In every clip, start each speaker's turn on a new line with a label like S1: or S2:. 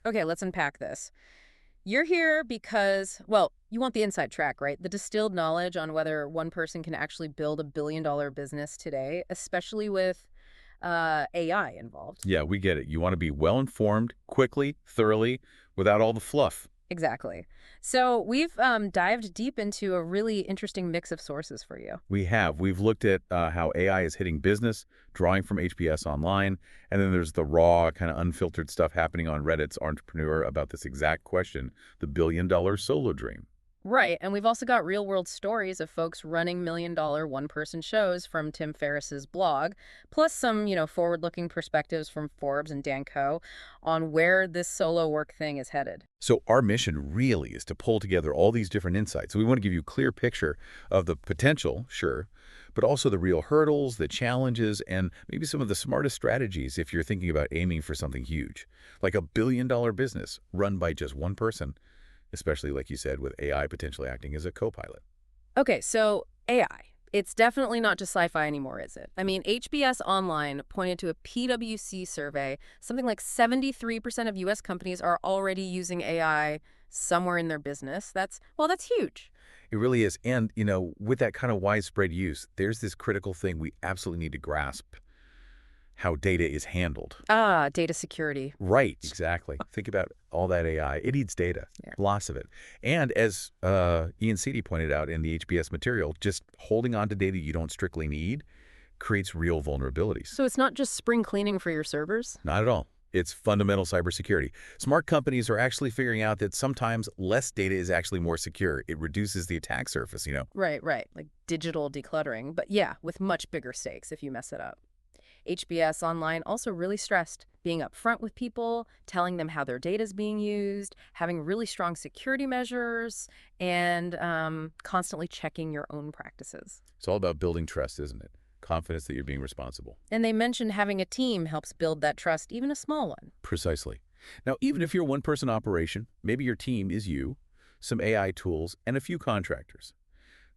S1: Okay, let's unpack this. You're here because, well, you want the inside track, right? The distilled knowledge on whether one person can actually build a billion-dollar business today, especially with AI involved.
S2: Yeah, we get it. You want to be well-informed, quickly, thoroughly, without all the fluff.
S1: Exactly. So we've dived deep into a really interesting mix of sources for you.
S2: We have. We've looked at how AI is hitting business, drawing from HBS Online, and then there's the raw, kind of unfiltered stuff happening on Reddit's Entrepreneur about this exact question, the billion-dollar solo dream.
S1: Right, and we've also got real-world stories of folks running million-dollar one-person shows from Tim Ferriss's blog, plus some, forward-looking perspectives from Forbes and Danco on where this solo work thing is headed.
S2: So our mission really is to pull together all these different insights. We want to give you a clear picture of the potential, sure, but also the real hurdles, the challenges, and maybe some of the smartest strategies if you're thinking about aiming for something huge, like a billion-dollar business run by just one person, especially, like you said, with AI potentially acting as a co-pilot.
S1: Okay, so AI. It's definitely not just sci-fi anymore, is it? I mean, HBS Online pointed to a PwC survey. Something like 73% of U.S. companies are already using AI somewhere in their business. That's huge.
S2: It really is. And, with that kind of widespread use, there's this critical thing we absolutely need to grasp, how data is handled.
S1: Ah, data security.
S2: Right, exactly. Think about all that AI. It needs data,
S1: Yeah.
S2: lots of it. And as Ian Seedy pointed out in the HBS material, just holding on to data you don't strictly need creates real vulnerabilities.
S1: So it's not just spring cleaning for your servers?
S2: Not at all. It's fundamental cybersecurity. Smart companies are actually figuring out that sometimes less data is actually more secure. It reduces the attack surface.
S1: Right, right. Like digital decluttering. But yeah, with much bigger stakes if you mess it up. HBS Online also really stressed being upfront with people, telling them how their data is being used, having really strong security measures, and constantly checking your own practices.
S2: It's all about building trust, isn't it? Confidence that you're being responsible.
S1: And they mentioned having a team helps build that trust, even a small one.
S2: Precisely. Now, even if you're a one-person operation, maybe your team is you, some AI tools, and a few contractors.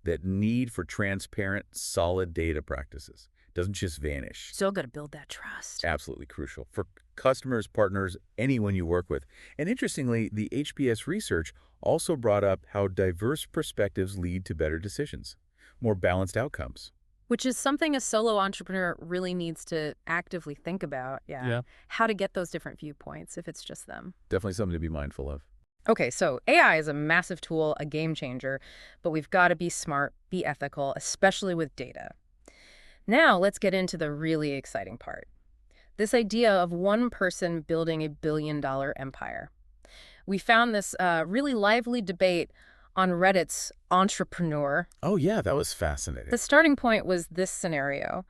S2: That need for transparent, solid data practices doesn't just vanish.
S1: Still got to build that trust.
S2: Absolutely crucial for customers, partners, anyone you work with. And interestingly, the HBS research also brought up how diverse perspectives lead to better decisions, more balanced outcomes.
S1: Which is something a solo entrepreneur really needs to actively think about. Yeah.
S2: Yeah.
S1: How to get those different viewpoints if it's just them.
S2: Definitely something to be mindful of.
S1: Okay, so AI is a massive tool, a game changer, but we've got to be smart, be ethical, especially with data. Now let's get into the really exciting part. This idea of one person building a billion-dollar empire. We found this really lively debate on Reddit's Entrepreneur.
S2: Oh, yeah, that was fascinating.
S1: The starting point was this scenario.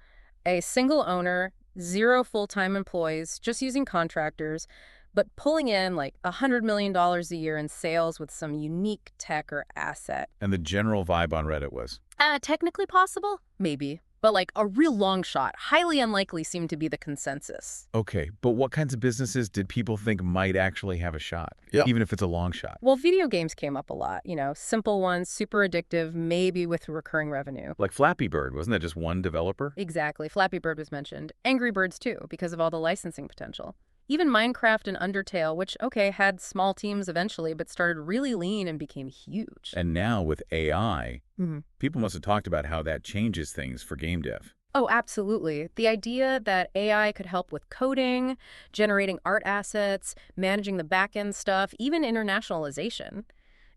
S1: A single owner, zero full-time employees, just using contractors, but pulling in like $100 million a year in sales with some unique tech or asset.
S2: And the general vibe on Reddit was,
S1: Technically possible? Maybe. But like a real long shot, highly unlikely seemed to be the consensus.
S2: okay, but what kinds of businesses did people think might actually have a shot?
S3: Yeah.
S2: Even if it's a long shot.
S1: Well, video games came up a lot, simple ones, super addictive, maybe with recurring revenue.
S2: Like Flappy Bird, wasn't that just one developer?
S1: Exactly. Flappy Bird was mentioned. Angry Birds, too, because of all the licensing potential. Even Minecraft and Undertale, which, okay, had small teams eventually, but started really lean and became huge.
S2: And now with AI,
S1: Mhm.
S2: people must have talked about how that changes things for game dev.
S1: Oh, absolutely. The idea that AI could help with coding, generating art assets, managing the back-end stuff, even internationalization.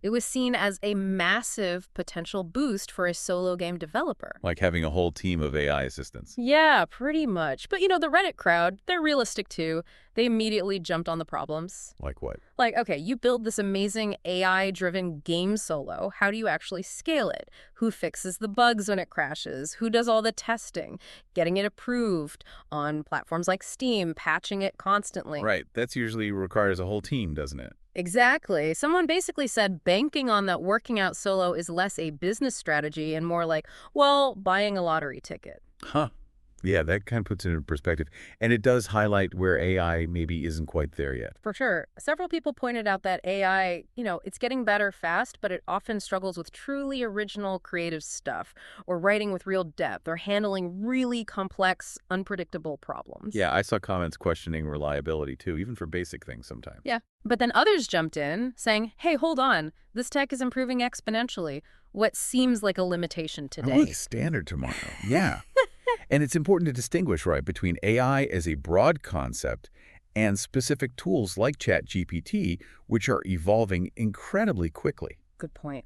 S1: It was seen as a massive potential boost for a solo game developer.
S2: Like having a whole team of AI assistants.
S1: Yeah, pretty much. But the Reddit crowd, they're realistic too. They immediately jumped on the problems.
S2: Like what?
S1: Like, okay, you build this amazing AI-driven game solo. How do you actually scale it? Who fixes the bugs when it crashes? Who does all the testing? Getting it approved on platforms like Steam, patching it constantly.
S2: Right, that's usually requires a whole team, doesn't it?
S1: Exactly. Someone basically said banking on that working out solo is less a business strategy and more like, well, buying a lottery ticket.
S2: Huh. Yeah, that kind of puts it in perspective. And it does highlight where AI maybe isn't quite there yet.
S1: For sure. Several people pointed out that AI, it's getting better fast, but it often struggles with truly original creative stuff, or writing with real depth, or handling really complex, unpredictable problems.
S2: Yeah, I saw comments questioning reliability too, even for basic things sometimes.
S1: Yeah. But then others jumped in saying, hey, hold on, this tech is improving exponentially. What seems like a limitation
S2: I want
S1: today.
S2: standard tomorrow. Yeah. And it's important to distinguish, right, between AI as a broad concept and specific tools like ChatGPT, which are evolving incredibly quickly.
S1: Good point.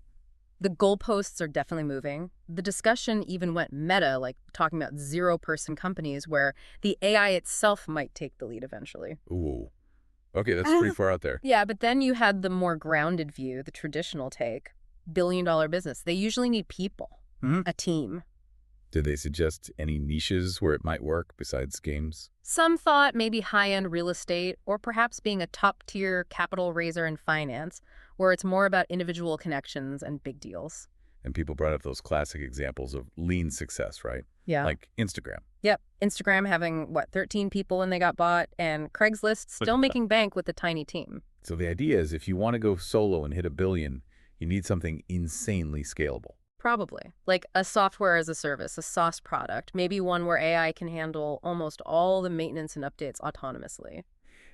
S1: The goalposts are definitely moving. The discussion even went meta, like talking about zero-person companies where the AI itself might take the lead eventually.
S2: Ooh. Okay, that's pretty far out there.
S1: Yeah, but then you had the more grounded view, the traditional take, billion-dollar business. They usually need people,
S2: Hmm.
S1: a team.
S2: Did they suggest any niches where it might work besides games?
S1: Some thought maybe high-end real estate, or perhaps being a top-tier capital raiser in finance, where it's more about individual connections and big deals.
S2: And people brought up those classic examples of lean success, right?
S1: Yeah.
S2: Like Instagram.
S1: Yep. Instagram having, 13 people when they got bought, and Craigslist still making bank with a tiny team.
S2: So the idea is if you want to go solo and hit $1 billion, you need something insanely scalable.
S1: Probably. Like a software as a service, a SaaS product, maybe one where AI can handle almost all the maintenance and updates autonomously.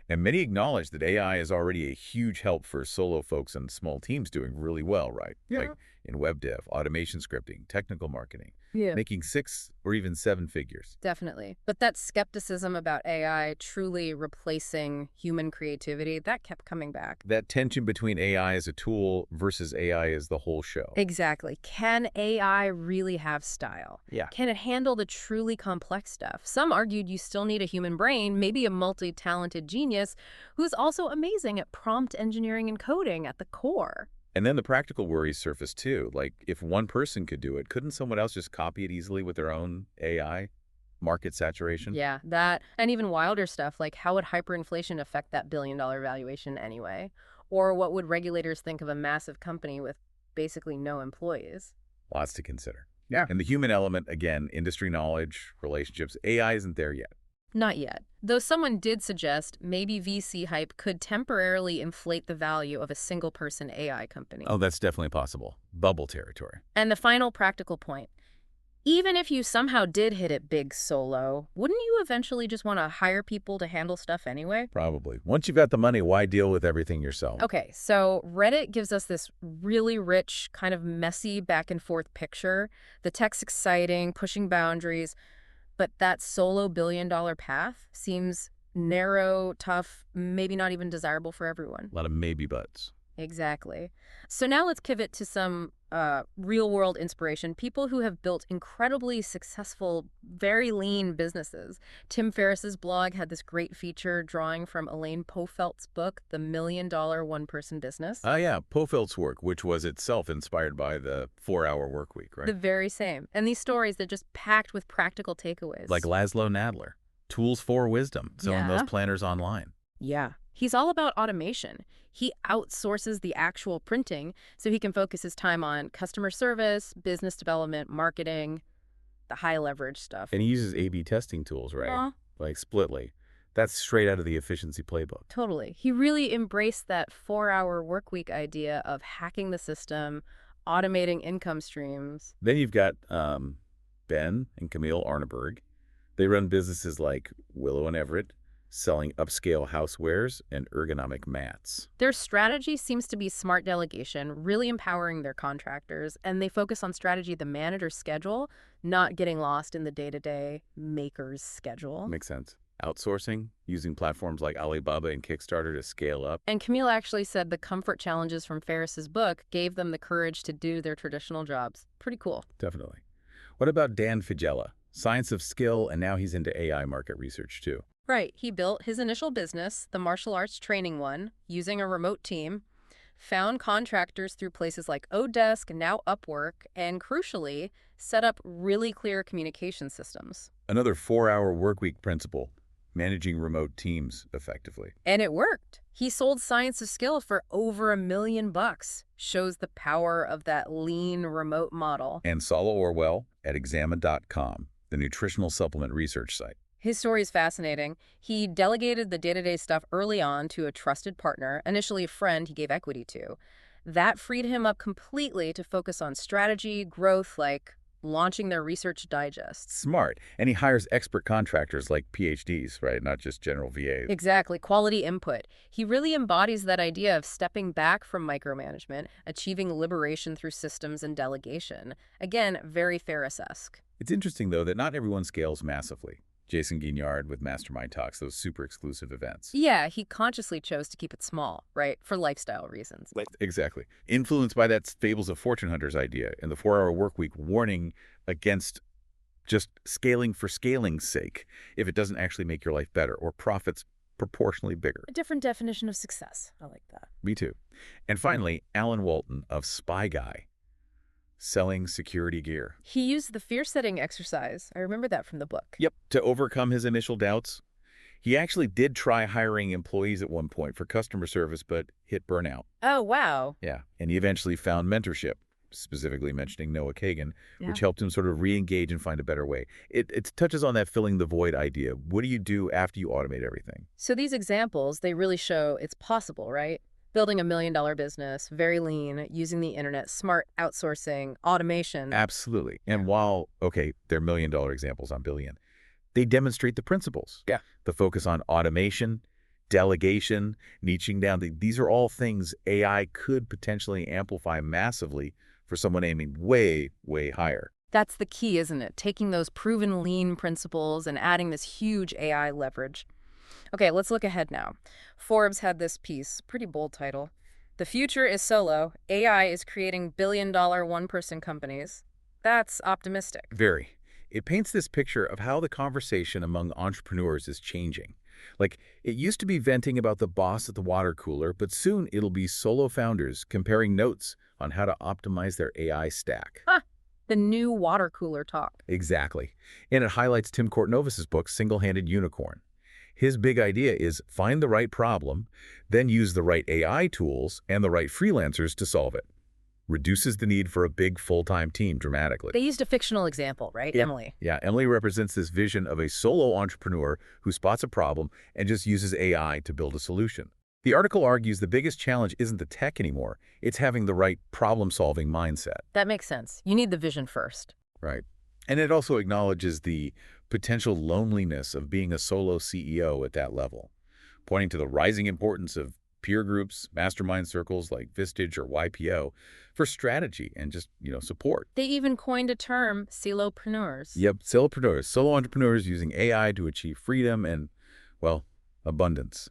S2: And many acknowledge that AI is already a huge help for solo folks and small teams doing really well, right?
S1: Yeah.
S2: Like in web dev, automation scripting, technical marketing,
S1: Yeah.
S2: making 6 or even 7 figures.
S1: Definitely. But that skepticism about AI truly replacing human creativity, that kept coming back.
S2: That tension between AI as a tool versus AI as the whole show.
S1: Exactly. Can AI really have style?
S2: Yeah.
S1: Can it handle the truly complex stuff? Some argued you still need a human brain, maybe a multi-talented genius who's also amazing at prompt engineering and coding at the core.
S2: And then the practical worries surface too. Like if one person could do it, couldn't someone else just copy it easily with their own AI? Market saturation?
S1: Yeah, that, and even wilder stuff, like how would hyperinflation affect that billion-dollar valuation anyway? Or what would regulators think of a massive company with basically no employees?
S2: Lots to consider.
S1: Yeah.
S2: And the human element, again, industry knowledge, relationships, AI isn't there yet.
S1: Not yet. Though someone did suggest maybe VC hype could temporarily inflate the value of a single-person AI company.
S2: Oh, that's definitely possible. Bubble territory.
S1: And the final practical point. Even if you somehow did hit it big solo, wouldn't you eventually just want to hire people to handle stuff anyway?
S2: Probably. Once you've got the money, why deal with everything yourself?
S1: Okay, so Reddit gives us this really rich, kind of messy back and forth picture. The tech's exciting, pushing boundaries, but that solo billion-dollar path seems narrow, tough, maybe not even desirable for everyone.
S2: A lot of maybe buts.
S1: Exactly. So now let's pivot to some real-world inspiration. People who have built incredibly successful, very lean businesses. Tim Ferriss's blog had this great feature drawing from Elaine Pofelt's book, The $1 Million One-Person Business.
S2: Ah, yeah, Pofelt's work, which was itself inspired by the 4-hour work week, right?
S1: The very same. And these stories, they're just packed with practical takeaways.
S2: Like Laszlo Nadler. Tools for wisdom. Selling
S1: Yeah.
S2: those planners online.
S1: Yeah. He's all about automation. He outsources the actual printing so he can focus his time on customer service, business development, marketing, the high leverage stuff.
S2: And he uses A/B testing tools, right?
S1: Uh,
S2: Like Splitly. That's straight out of the efficiency playbook.
S1: Totally. He really embraced that 4-hour work week idea of hacking the system, automating income streams.
S2: Then you've got Ben and Camille Arneberg. They run businesses like Willow and Everett, selling upscale housewares and ergonomic mats.
S1: Their strategy seems to be smart delegation, really empowering their contractors, and they focus on strategy the manager's schedule, not getting lost in the day-to-day maker's schedule.
S2: Makes sense. Outsourcing, using platforms like Alibaba and Kickstarter to scale up.
S1: And Camille actually said the comfort challenges from Ferriss's book gave them the courage to do their traditional jobs. Pretty cool.
S2: Definitely. What about Dan Figella? Science of skill, and now he's into AI market research too.
S1: Right. He built his initial business, the martial arts training one, using a remote team, found contractors through places like Odesk, now Upwork, and crucially, set up really clear communication systems.
S2: Another 4-hour workweek principle, managing remote teams effectively.
S1: And it worked. He sold Science of Skill for over $1 million. Shows the power of that lean remote model.
S2: And Sala Orwell at examine.com. the nutritional supplement research site.
S1: His story is fascinating. He delegated the day-to-day stuff early on to a trusted partner, initially a friend he gave equity to. That freed him up completely to focus on strategy, growth, like launching their research digests.
S2: Smart. And he hires expert contractors like PhDs, right? Not just general VAs.
S1: Exactly, quality input. He really embodies that idea of stepping back from micromanagement, achieving liberation through systems and delegation. Again, very Ferriss-esque.
S2: It's interesting, though, that not everyone scales massively. Jason Guignard with Mastermind Talks, those super exclusive events.
S1: Yeah, he consciously chose to keep it small, right? For lifestyle reasons.
S2: Exactly. Influenced by that Fables of Fortune Hunters idea and the 4-hour work week, warning against just scaling for scaling's sake if it doesn't actually make your life better or profits proportionally bigger.
S1: A different definition of success. I like that.
S2: Me too. And finally, Alan Walton of Spy Guy, selling security gear.
S1: He used the fear-setting exercise. I remember that from the book.
S2: Yep, to overcome his initial doubts. He actually did try hiring employees at one point for customer service, but hit burnout.
S1: Oh, wow.
S2: Yeah, and he eventually found mentorship, specifically mentioning Noah Kagan, which helped him sort of re-engage and find a better way. It touches on that filling the void idea. What do you do after you automate everything?
S1: So these examples, they really show it's possible, right? Building $1 million business, very lean, using the internet, smart outsourcing, automation.
S2: Absolutely. And while, okay, they're $1 million examples on billion, they demonstrate the principles.
S1: Yeah.
S2: The focus on automation, delegation, niching down. These are all things AI could potentially amplify massively for someone aiming way, way higher.
S1: That's the key, isn't it? Taking those proven lean principles and adding this huge AI leverage. Okay, let's look ahead now. Forbes had this piece, pretty bold title. The future is solo. AI is creating billion-dollar one-person companies. That's optimistic.
S2: Very. It paints this picture of how the conversation among entrepreneurs is changing. Like, it used to be venting about the boss at the water cooler, but soon it'll be solo founders comparing notes on how to optimize their AI stack.
S1: Huh, the new water cooler talk.
S2: Exactly. And it highlights Tim Courtnovis's book, Single-Handed Unicorn. His big idea is find the right problem, then use the right AI tools and the right freelancers to solve it. Reduces the need for a big full-time team dramatically.
S1: They used a fictional example, right?
S2: Yeah.
S1: Emily.
S2: Yeah, Emily represents this vision of a solo entrepreneur who spots a problem and just uses AI to build a solution. The article argues the biggest challenge isn't the tech anymore, it's having the right problem-solving mindset.
S1: That makes sense. You need the vision first.
S2: Right. And it also acknowledges the potential loneliness of being a solo CEO at that level, pointing to the rising importance of peer groups, mastermind circles like Vistage or YPO for strategy and just, support.
S1: They even coined a term, solopreneurs.
S2: Yep, solopreneurs, solo entrepreneurs using AI to achieve freedom and, well, abundance.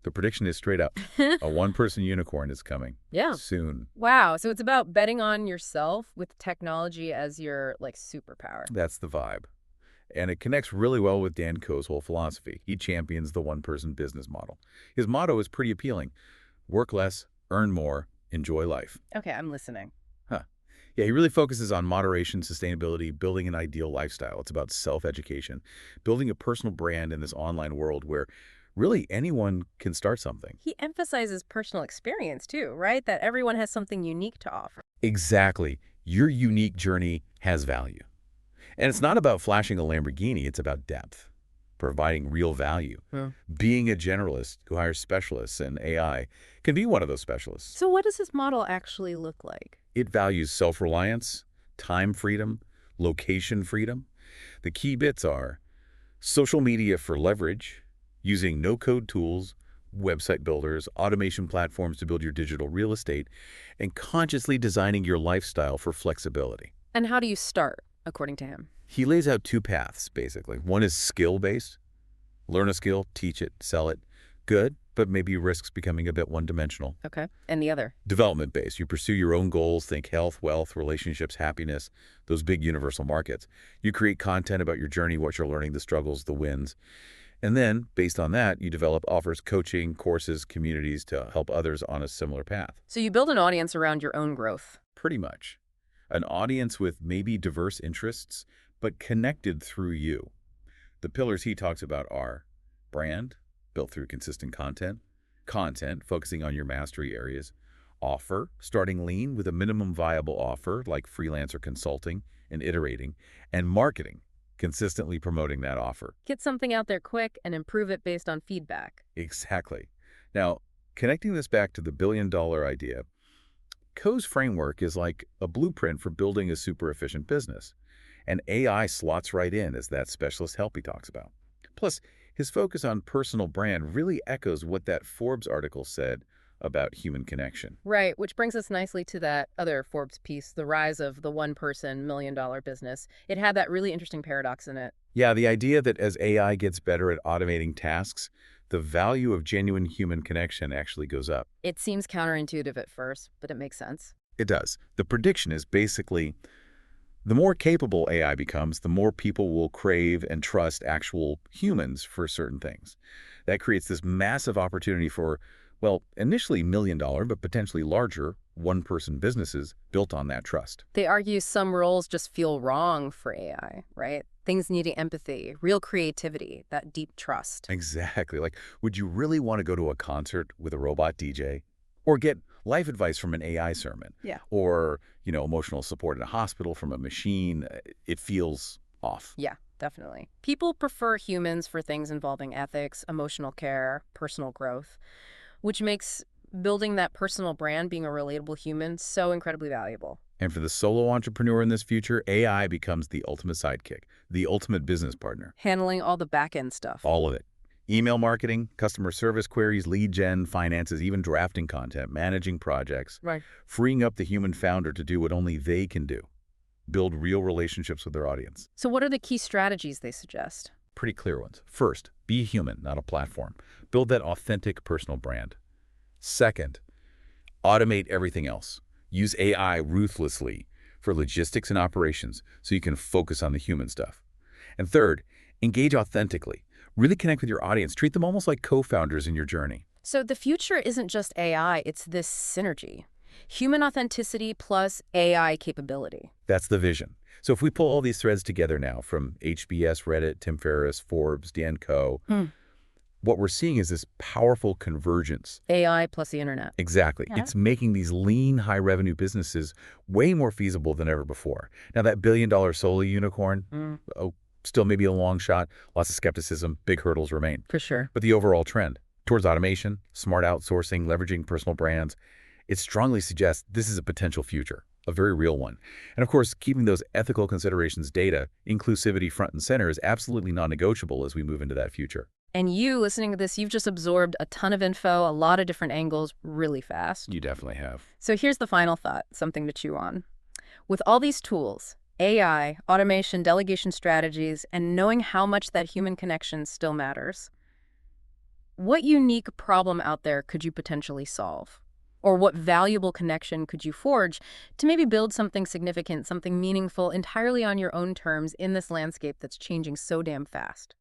S2: The prediction is straight up. A one-person unicorn is coming.
S1: Yeah.
S2: Soon.
S1: Wow. So it's about betting on yourself with technology as your, superpower.
S2: That's the vibe. And it connects really well with Dan Koh's whole philosophy. He champions the one-person business model. His motto is pretty appealing. Work less, earn more, enjoy life.
S1: Okay, I'm listening.
S2: Huh. Yeah, he really focuses on moderation, sustainability, building an ideal lifestyle. It's about self-education, building a personal brand in this online world where really anyone can start something.
S1: He emphasizes personal experience too, right? That everyone has something unique to offer.
S2: Exactly. Your unique journey has value. And it's not about flashing a Lamborghini, it's about depth, providing real value. Being a generalist who hires specialists and AI can be one of those specialists.
S1: So what does his model actually look like?
S2: It values self-reliance, time freedom, location freedom. The key bits are social media for leverage, using no-code tools, website builders, automation platforms to build your digital real estate, and consciously designing your lifestyle for flexibility.
S1: And how do you start, according to him?
S2: He lays out two paths, basically. One is skill-based. Learn a skill, teach it, sell it. Good, but maybe risks becoming a bit one-dimensional.
S1: Okay. And the other?
S2: Development-based. You pursue your own goals, think health, wealth, relationships, happiness, those big universal markets. You create content about your journey, what you're learning, the struggles, the wins. And then, based on that, you develop offers, coaching, courses, communities to help others on a similar path.
S1: So you build an audience around your own growth.
S2: Pretty much. An audience with maybe diverse interests, but connected through you. The pillars he talks about are brand, built through consistent content, content, focusing on your mastery areas, offer, starting lean with a minimum viable offer like freelancer consulting and iterating, and marketing, consistently promoting that offer.
S1: Get something out there quick and improve it based on feedback.
S2: Exactly. Now, connecting this back to the billion-dollar idea, Co's framework is like a blueprint for building a super efficient business. And AI slots right in as that specialist help he talks about. Plus, his focus on personal brand really echoes what that Forbes article said about human connection.
S1: Right, which brings us nicely to that other Forbes piece, the rise of the one-person million-dollar business. It had that really interesting paradox in it.
S2: Yeah, the idea that as AI gets better at automating tasks, the value of genuine human connection actually goes up.
S1: It seems counterintuitive at first, but it makes sense.
S2: It does. The prediction is basically the more capable AI becomes, the more people will crave and trust actual humans for certain things. That creates this massive opportunity for, well, initially million-dollar, but potentially larger one-person businesses built on that trust.
S1: They argue some roles just feel wrong for AI, right? Things needing empathy, real creativity, that deep trust.
S2: Exactly. Like, would you really want to go to a concert with a robot DJ? Or get life advice from an AI sermon?
S1: Yeah.
S2: Or, emotional support in a hospital from a machine? It feels off.
S1: Yeah, definitely. People prefer humans for things involving ethics, emotional care, personal growth, which makes building that personal brand, being a relatable human, so incredibly valuable.
S2: And for the solo entrepreneur in this future, AI becomes the ultimate sidekick, the ultimate business partner.
S1: Handling all the back-end stuff.
S2: All of it. Email marketing, customer service queries, lead gen, finances, even drafting content, managing projects,
S1: Right.
S2: freeing up the human founder to do what only they can do, build real relationships with their audience.
S1: So what are the key strategies they suggest?
S2: Pretty clear ones. First, be a human, not a platform. Build that authentic personal brand. Second, automate everything else. Use AI ruthlessly for logistics and operations so you can focus on the human stuff. And third, engage authentically. Really connect with your audience. Treat them almost like co-founders in your journey.
S1: So the future isn't just AI, it's this synergy. Human authenticity plus AI capability.
S2: That's the vision. So if we pull all these threads together now from HBS, Reddit, Tim Ferriss, Forbes, Dan Co., what we're seeing is this powerful convergence.
S1: AI plus the internet.
S2: Exactly.
S1: Yeah.
S2: It's making these lean, high-revenue businesses way more feasible than ever before. Now, that billion-dollar solo unicorn, still maybe a long shot, lots of skepticism, big hurdles remain.
S1: For sure.
S2: But the overall trend towards automation, smart outsourcing, leveraging personal brands, it strongly suggests this is a potential future, a very real one. And of course, keeping those ethical considerations, data, inclusivity front and center is absolutely non-negotiable as we move into that future.
S1: And you, listening to this, you've just absorbed a ton of info, a lot of different angles, really fast.
S2: You definitely have.
S1: So here's the final thought, something to chew on. With all these tools, AI, automation, delegation strategies, and knowing how much that human connection still matters, what unique problem out there could you potentially solve? Or what valuable connection could you forge to maybe build something significant, something meaningful entirely on your own terms in this landscape that's changing so damn fast?